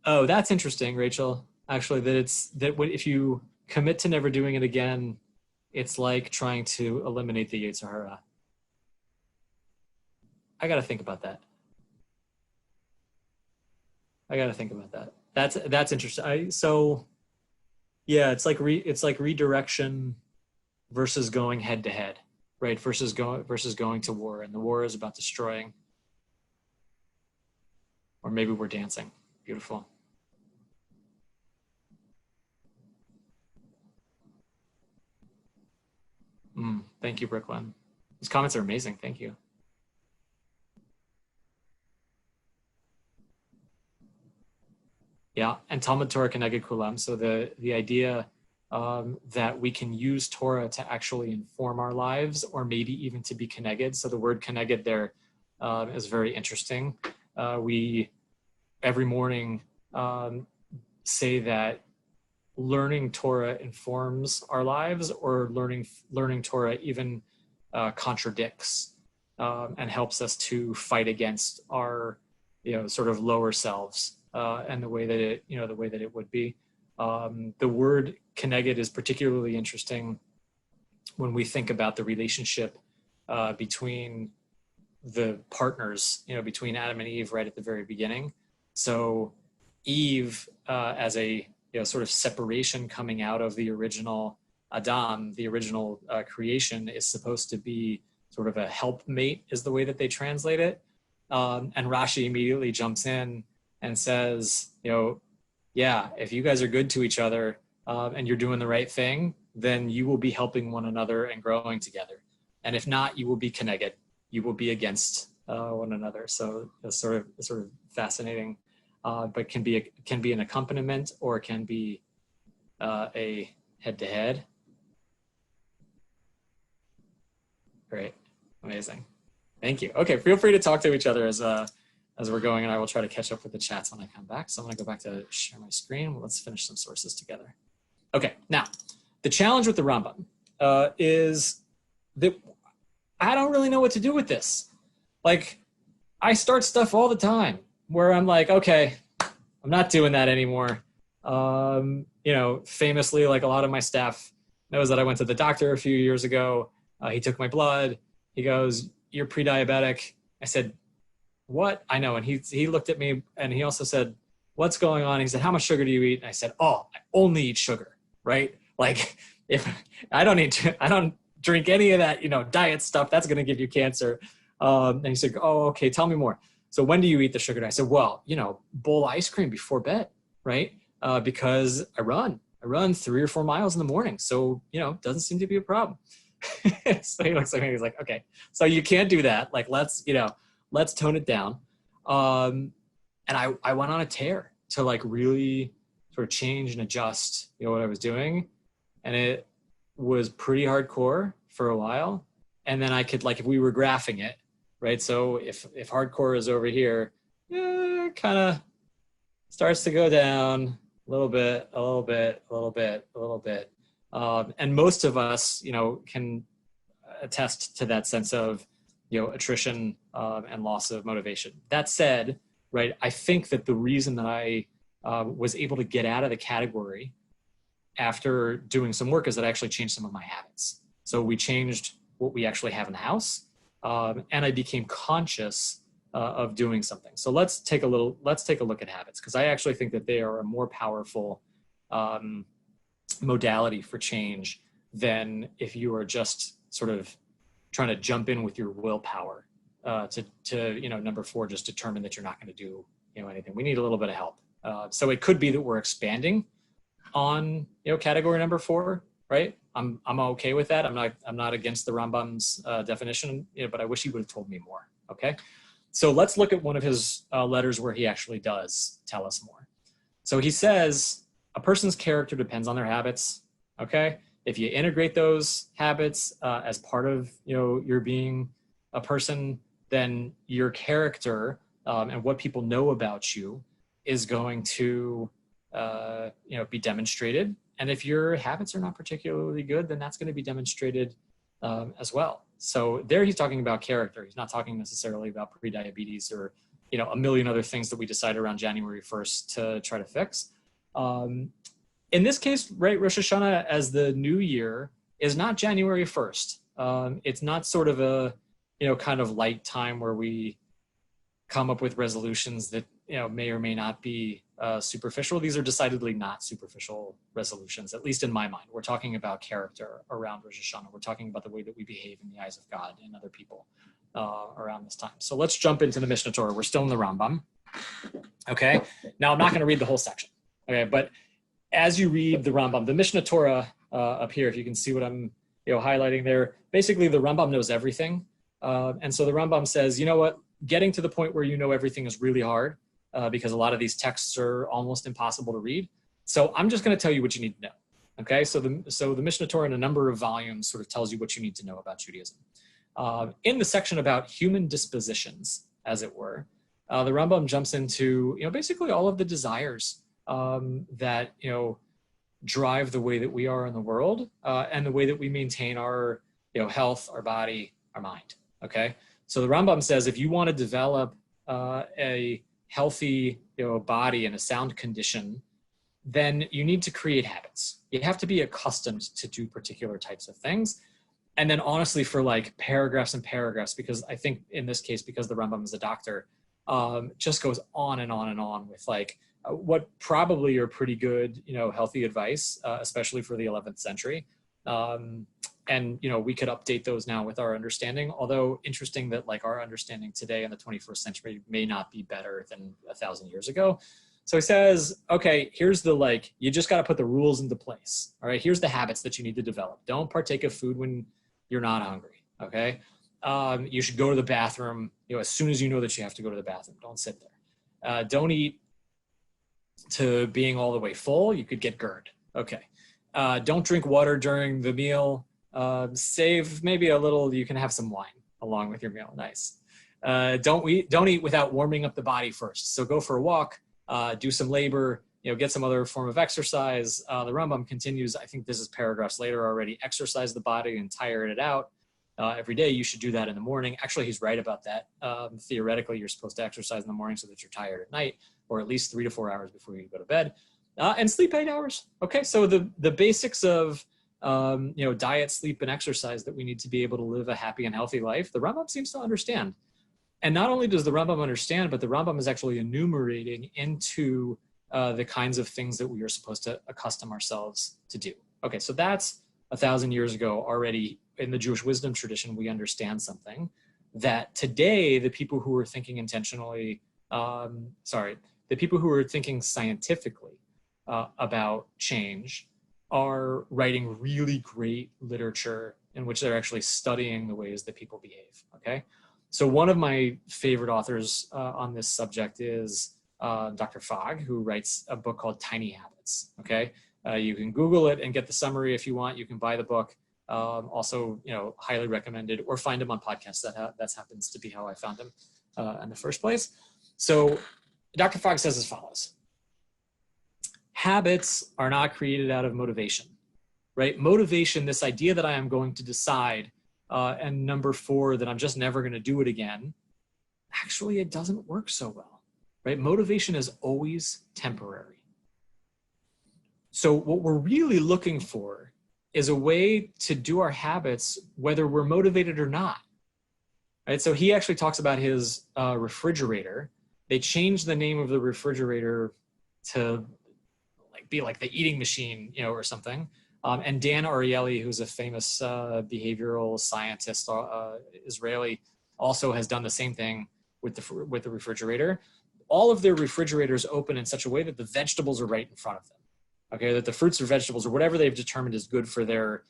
Speaker 2: Oh, that's interesting, Rachel. Actually, if you commit to never doing it again, it's like trying to eliminate the Yetzer Hara. I got to think about that. That's interesting. So yeah, it's like redirection versus going head to head, right? Versus going to war, and the war is about destroying. Or maybe we're dancing. Beautiful. Thank you, Brooklyn. These comments are amazing. Thank you. Yeah, and Talmud Torah Keneged Kulam. So the idea that we can use Torah to actually inform our lives, or maybe even to be Keneged. So the word Keneged there is very interesting. We every morning say that learning Torah informs our lives, or learning Torah even contradicts and helps us to fight against our, you know, sort of lower selves and the way that it would be. The word Keneged is particularly interesting when we think about the relationship between the partners, you know, between Adam and Eve right at the very beginning. So Eve, as a, you know, sort of separation coming out of the original Adam, the original creation, is supposed to be sort of a helpmate, is the way that they translate it. And Rashi immediately jumps in and says, you know, yeah, if you guys are good to each other and you're doing the right thing, then you will be helping one another and growing together. And if not, you will be Keneged. You will be against one another. So it's sort of fascinating. But can be an accompaniment, or can be a head-to-head. Great, amazing, thank you. Okay, feel free to talk to each other as we're going, and I will try to catch up with the chats when I come back. So I'm going to go back to share my screen. Well, let's finish some sources together. Okay, now the challenge with the Ramban is that I don't really know what to do with this. Like, I start stuff all the time where I'm like, okay, I'm not doing that anymore. You know, famously, like, a lot of my staff knows that I went to the doctor a few years ago. He took my blood. He goes, "You're pre-diabetic." I said, "What?" I know. And he looked at me, and he also said, "What's going on?" He said, "How much sugar do you eat?" And I said, "Oh, I only eat sugar," right? Like, if I don't drink any of that, you know, diet stuff, that's going to give you cancer. And he said, "Oh, okay, tell me more. So when do you eat the sugar?" And I said, "Well, you know, bowl of ice cream before bed, right? Because I run 3 or 4 miles in the morning. So, you know, doesn't seem to be a problem." So he looks at me, he's like, "Okay, so you can't do that. Like, let's tone it down." And I went on a tear to, like, really sort of change and adjust, you know, what I was doing. And it was pretty hardcore for a while. And then I could, like, if we were graphing it, right? So if hardcore is over here, kind of starts to go down a little bit. And most of us, you know, can attest to that sense of, you know, attrition and loss of motivation. That said, right, I think that the reason that I was able to get out of the category after doing some work is that I actually changed some of my habits. So we changed what we actually have in the house, and I became conscious of doing something. So let's take a look at habits, because I actually think that they are a more powerful modality for change than if you are just sort of trying to jump in with your willpower to number 4, just determine that you're not going to do anything. We need a little bit of help. So it could be that we're expanding on category number 4, right? I'm okay with that. I'm not against the Rambam's definition, but I wish he would have told me more. Okay, so let's look at one of his letters where he actually does tell us more. So he says a person's character depends on their habits. Okay, if you integrate those habits as part of your being a person, then your character and what people know about you is going to be demonstrated. And if your habits are not particularly good, then that's going to be demonstrated as well. So there he's talking about character. He's not talking necessarily about prediabetes or a million other things that we decide around January 1st to try to fix. In this case, right, Rosh Hashanah as the new year is not January 1st. It's not sort of a kind of light time where we come up with resolutions that may or may not be superficial. These are decidedly not superficial resolutions, at least in my mind. We're talking about character around Rosh Hashanah. We're talking about the way that we behave in the eyes of God and other people around this time. So let's jump into the Mishna Tour. We're still in the Rambam. Okay. Now I'm not going to read the whole section. Okay, but as you read the Rambam, the Mishna Torah up here, if you can see what I'm highlighting there, basically the Rambam knows everything. And so the Rambam says, getting to the point where everything is really hard because a lot of these texts are almost impossible to read. So I'm just going to tell you what you need to know. Okay, so the Mishna Torah in a number of volumes sort of tells you what you need to know about Judaism. In the section about human dispositions, as it were, the Rambam jumps into basically all of the desires that drive the way that we are in the world and the way that we maintain our health, our body, our mind. Okay, so the Rambam says if you want to develop a healthy body in a sound condition, then you need to create habits. You have to be accustomed to do particular types of things. And then honestly, for like paragraphs and paragraphs, because I think in this case, because the Rambam is a doctor, just goes on and on and on with like what probably are pretty good, healthy advice, especially for the 11th century. And we could update those now with our understanding, although interesting that like our understanding today in the 21st century may not be better than 1,000 years ago. So he says, okay, here's the you just got to put the rules into place. All right, here's the habits that you need to develop. Don't partake of food when you're not hungry. Okay, you should go to the bathroom as soon as you know that you have to go to the bathroom. Don't sit there. Don't eat to being all the way full. You could get GERD. Okay. Don't drink water during the meal. Save maybe a little. You can have some wine along with your meal. Nice. Don't eat without warming up the body first. So go for a walk. Do some labor. Get some other form of exercise. The Rambam continues. I think this is paragraphs later already. Exercise the body and tire it out every day. You should do that in the morning. Actually, he's right about that. Theoretically, you're supposed to exercise in the morning so that you're tired at night, or at least 3 to 4 hours before you go to bed, and sleep 8 hours. Okay, so the basics of diet, sleep, and exercise that we need to be able to live a happy and healthy life, the Rambam seems to understand. And not only does the Rambam understand, but the Rambam is actually enumerating into the kinds of things that we are supposed to accustom ourselves to do. Okay, so that's 1,000 years ago already. In the Jewish wisdom tradition, we understand something that today the people who are thinking intentionally, the people who are thinking scientifically about change are writing really great literature in which they're actually studying the ways that people behave. Okay, so one of my favorite authors on this subject is Dr. Fogg, who writes a book called Tiny Habits. Okay, you can Google it and get the summary if you want. You can buy the book. Also, highly recommended, or find him on podcasts. That happens to be how I found him in the first place. So Dr. Fogg says as follows: habits are not created out of motivation, right? Motivation, this idea that I am going to decide, and number 4, that I'm just never going to do it again, actually, it doesn't work so well, right? Motivation is always temporary. So what we're really looking for is a way to do our habits, whether we're motivated or not, right? So he actually talks about his refrigerator. They changed the name of the refrigerator to be like the eating machine, or something. And Dan Ariely, who's a famous behavioral scientist, Israeli, also has done the same thing with the refrigerator. All of their refrigerators open in such a way that the vegetables are right in front of them. Okay, that the fruits or vegetables or whatever they've determined is good for their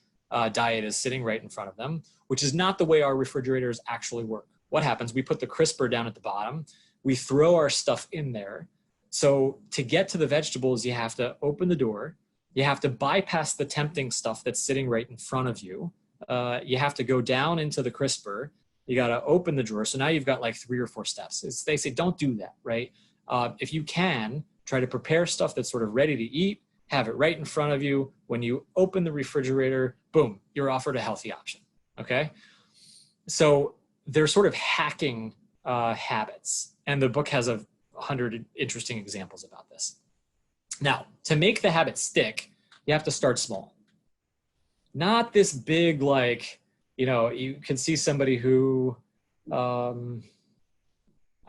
Speaker 2: diet is sitting right in front of them, which is not the way our refrigerators actually work. What happens? We put the crisper down at the bottom. We throw our stuff in there. So to get to the vegetables, you have to open the door. You have to bypass the tempting stuff that's sitting right in front of you. You have to go down into the crisper. You got to open the drawer. So now you've got like 3 or 4 steps. They say, don't do that, right? If you can, try to prepare stuff that's sort of ready to eat, have it right in front of you. When you open the refrigerator, boom, you're offered a healthy option, okay? So they're sort of hacking habits. And the book has 100 interesting examples about this. Now, to make the habit stick, you have to start small. Not this big, like, you can see somebody who I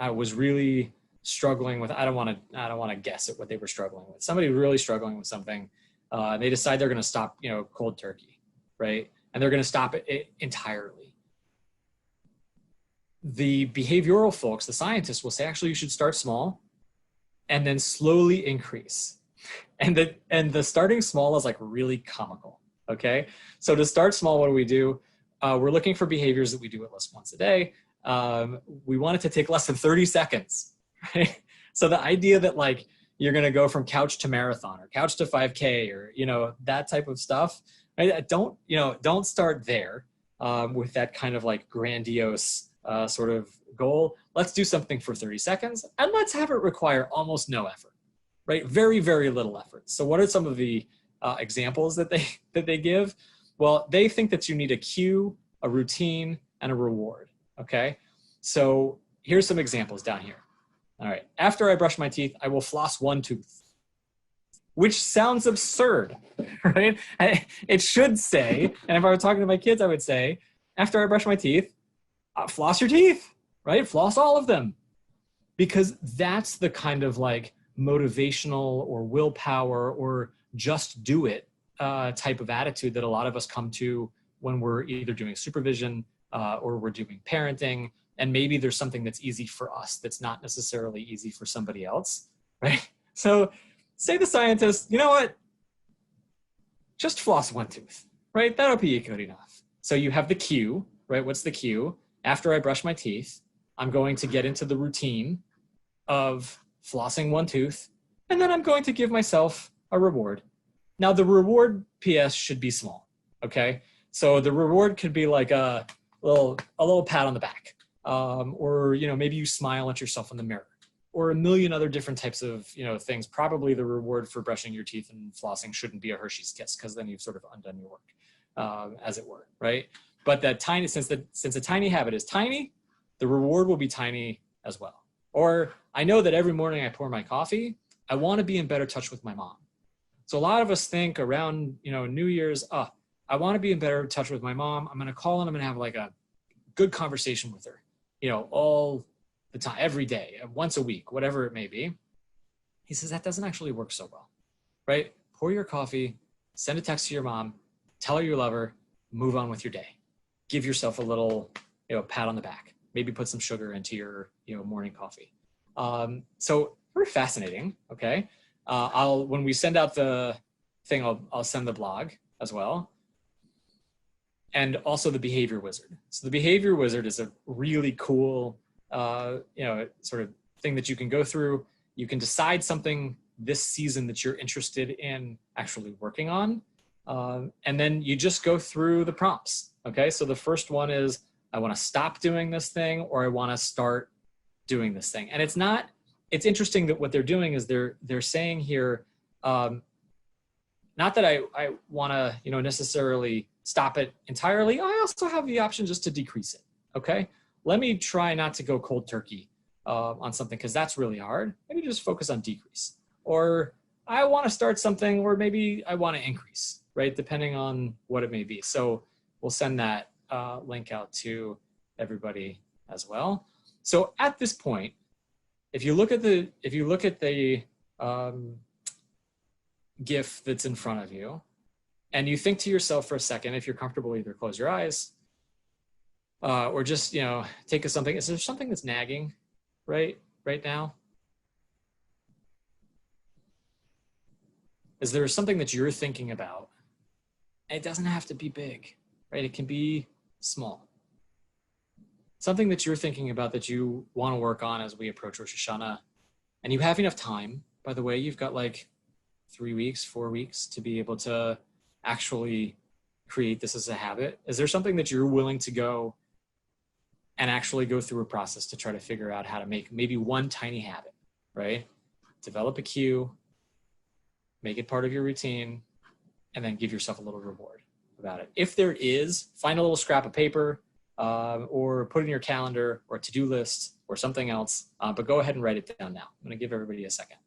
Speaker 2: was really struggling with. I don't want to guess at what they were struggling with. Somebody really struggling with something. They decide they're going to stop, cold turkey, right? And they're going to stop it entirely. The behavioral folks, the scientists, will say, actually, you should start small and then slowly increase. And the starting small is like really comical, okay? So to start small, what do we do? We're looking for behaviors that we do at least once a day. We want it to take less than 30 seconds, right? So the idea that like you're going to go from couch to marathon or couch to 5K or, that type of stuff, right? Don't start there with that kind of like grandiose sort of goal. Let's do something for 30 seconds and let's have it require almost no effort, right? Very, very little effort. So what are some of the examples that they give? Well, they think that you need a cue, a routine, and a reward, okay? So here's some examples down here. All right, after I brush my teeth, I will floss one tooth, which sounds absurd, right? It should say, and if I were talking to my kids, I would say, after I brush my teeth, floss your teeth, right? Floss all of them. Because that's the kind of like motivational or willpower or just do it type of attitude that a lot of us come to when we're either doing supervision or we're doing parenting, and maybe there's something that's easy for us that's not necessarily easy for somebody else, right? So say the scientist, you know what? Just floss one tooth, right? That'll be good enough. So you have the cue, right? What's the cue? After I brush my teeth, I'm going to get into the routine of flossing one tooth, and then I'm going to give myself a reward. Now the reward PS should be small, okay? So the reward could be like a little pat on the back, or maybe you smile at yourself in the mirror, or a million other different types of things. Probably the reward for brushing your teeth and flossing shouldn't be a Hershey's Kiss, because then you've sort of undone your work, as it were, right? But that tiny, since a tiny habit is tiny, the reward will be tiny as well. Or I know that every morning I pour my coffee, I want to be in better touch with my mom. So a lot of us think around, New Year's, I want to be in better touch with my mom. I'm going to call and I'm going to have like a good conversation with her, all the time, every day, once a week, whatever it may be. He says that doesn't actually work so well, right? Pour your coffee, send a text to your mom, tell her you love her, move on with your day. Give yourself a little, pat on the back. Maybe put some sugar into your, morning coffee. So very fascinating. Okay. When we send out the thing, I'll send the blog as well. And also the behavior wizard. So the behavior wizard is a really cool, sort of thing that you can go through. You can decide something this season that you're interested in actually working on. And then you just go through the prompts. Okay. So the first one is, I want to stop doing this thing, or I want to start doing this thing. And it's interesting that what they're doing is they're saying here, not that I want to, necessarily stop it entirely. I also have the option just to decrease it. Okay. Let me try not to go cold turkey on something, because that's really hard. Maybe just focus on decrease. Or I want to start something, or maybe I want to increase, right? Depending on what it may be. So we'll send that link out to everybody as well. So at this point, if you look at the GIF that's in front of you, and you think to yourself for a second, if you're comfortable, either close your eyes or just, take something. Is there something that's nagging right now? Is there something that you're thinking about? And it doesn't have to be big, right? It can be small. Something that you're thinking about that you want to work on as we approach Rosh Hashanah. And you have enough time, by the way. You've got like 3 weeks, 4 weeks to be able to actually create this as a habit. Is there something that you're willing to go and actually go through a process to try to figure out how to make maybe one tiny habit, right? Develop a cue, make it part of your routine, and then give yourself a little reward about it. If there is, find a little scrap of paper or put it in your calendar or a to-do list or something else, but go ahead and write it down now. I'm going to give everybody a second.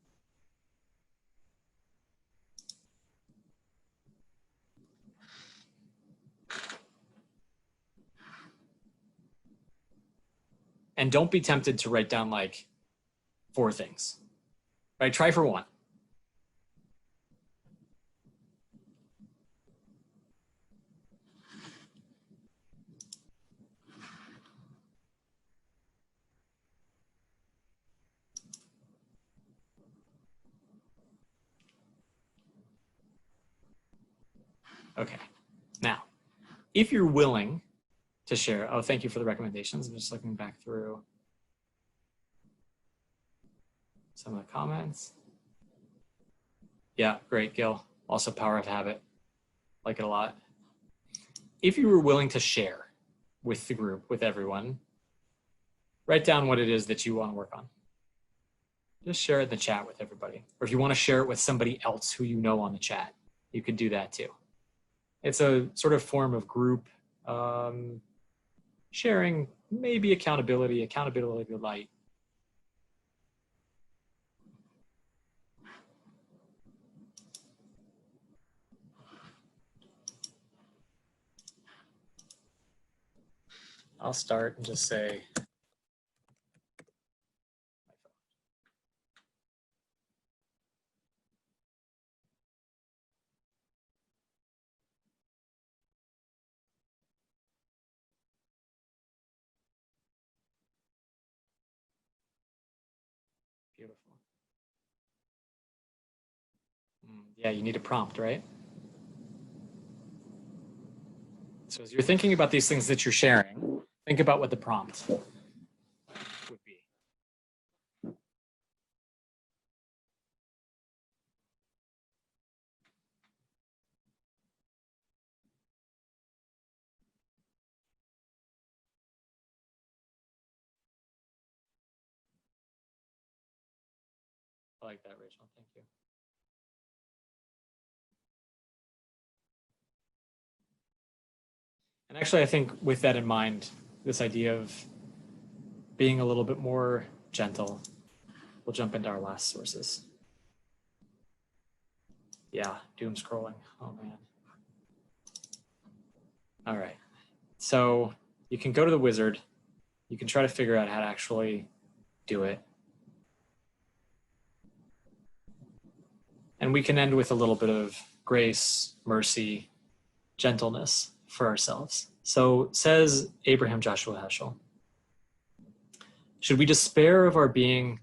Speaker 2: And don't be tempted to write down like 4 things, right? Try for 1. Okay, now, if you're willing to share, oh, thank you for the recommendations. I'm just looking back through some of the comments. Yeah, great, Gil. Also Power of Habit, like it a lot. If you were willing to share with the group, with everyone, write down what it is that you want to work on. Just share it in the chat with everybody. Or if you want to share it with somebody else who you know on the chat, you could do that too. It's a sort of form of group sharing, maybe accountability light. I'll start and just say, beautiful. Yeah, you need a prompt, right? So as you're thinking about these things that you're sharing, think about what the prompt would be. I like that, Rachel. Thank you. And actually, I think with that in mind, this idea of being a little bit more gentle, we'll jump into our last sources. Yeah, doom scrolling. Oh, man. All right. So you can go to the wizard. You can try to figure out how to actually do it. And we can end with a little bit of grace, mercy, gentleness for ourselves. So says Abraham Joshua Heschel, should we despair of our being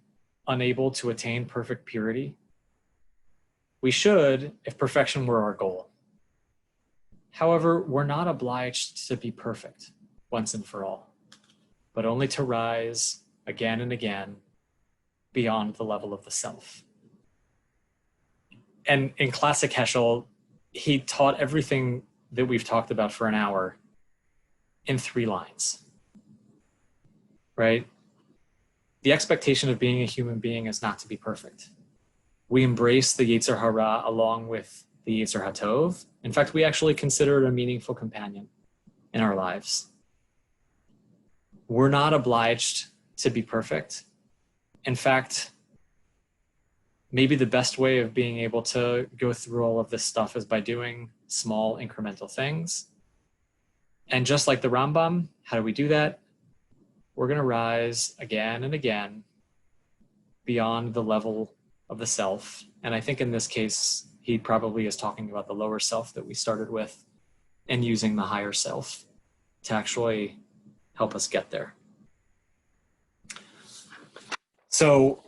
Speaker 2: unable to attain perfect purity? We should, if perfection were our goal. However, we're not obliged to be perfect once and for all, but only to rise again and again beyond the level of the self. And in classic Heschel, he taught everything that we've talked about for an hour in 3 lines, right? The expectation of being a human being is not to be perfect. We embrace the Yetzer Hara along with the Yetzer HaTov. In fact, we actually consider it a meaningful companion in our lives. We're not obliged to be perfect. In fact, maybe the best way of being able to go through all of this stuff is by doing small incremental things. And just like the Ramban, how do we do that? We're going to rise again and again beyond the level of the self. And I think in this case, he probably is talking about the lower self that we started with and using the higher self to actually help us get there. So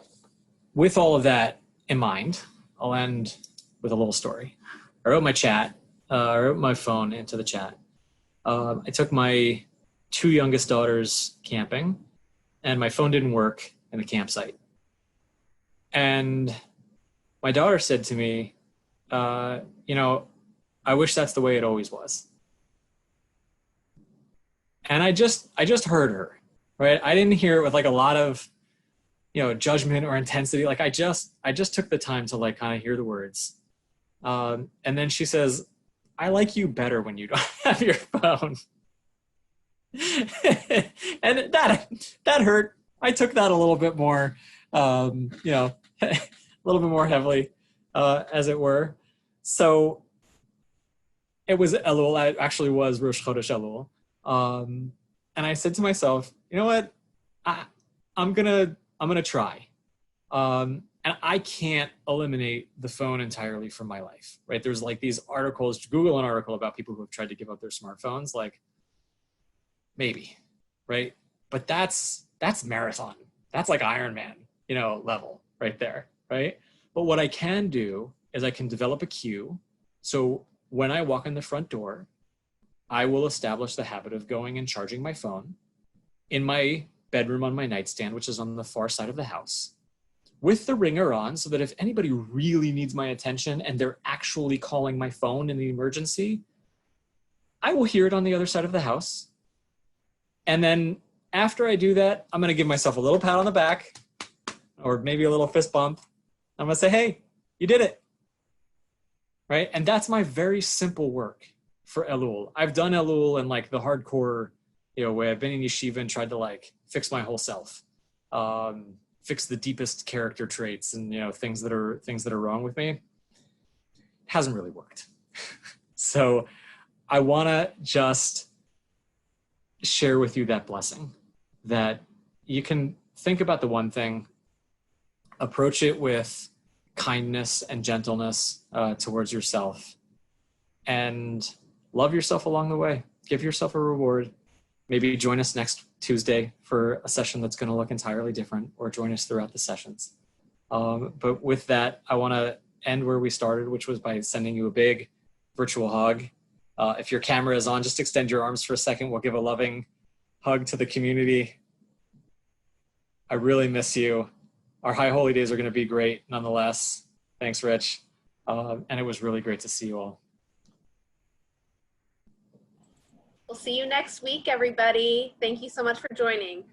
Speaker 2: with all of that in mind, I'll end with a little story. I wrote my phone into the chat. I took my 2 youngest daughters camping, and my phone didn't work in the campsite. And my daughter said to me, I wish that's the way it always was. And I just heard her, right? I didn't hear it with like a lot of, judgment or intensity. Like I just took the time to like kind of hear the words. And then she says, I like you better when you don't have your phone. And that hurt. I took that a little bit more, a little bit more heavily, as it were. So it was Elul. It actually was Rosh Chodesh Elul. And I said to myself, you know what? I'm gonna try. And I can't eliminate the phone entirely from my life, right? There's like these articles, Google an article about people who have tried to give up their smartphones, like maybe, right? But that's marathon. That's like Ironman, level right there, right? But what I can do is I can develop a cue. So when I walk in the front door, I will establish the habit of going and charging my phone in my bedroom on my nightstand, which is on the far side of the house, with the ringer on, so that if anybody really needs my attention and they're actually calling my phone in the emergency, I will hear it on the other side of the house. And then after I do that, I'm going to give myself a little pat on the back, or maybe a little fist bump. I'm going to say, hey, you did it. Right? And that's my very simple work for Elul. I've done Elul in like the hardcore, way. I've been in yeshiva and tried to like fix my whole self, fix the deepest character traits and, things that are wrong with me. It hasn't really worked. So I want to just share with you that blessing, that you can think about the one thing, approach it with kindness and gentleness towards yourself, and love yourself along the way. Give yourself a reward. Maybe join us next Tuesday for a session that's going to look entirely different, or join us throughout the sessions. But with that, I want to end where we started, which was by sending you a big virtual hug. If your camera is on, just extend your arms for a second. We'll give a loving hug to the community. I really miss you. Our High Holy Days are going to be great nonetheless. Thanks, Rich. And it was really great to see you all.
Speaker 1: We'll see you next week, everybody. Thank you so much for joining.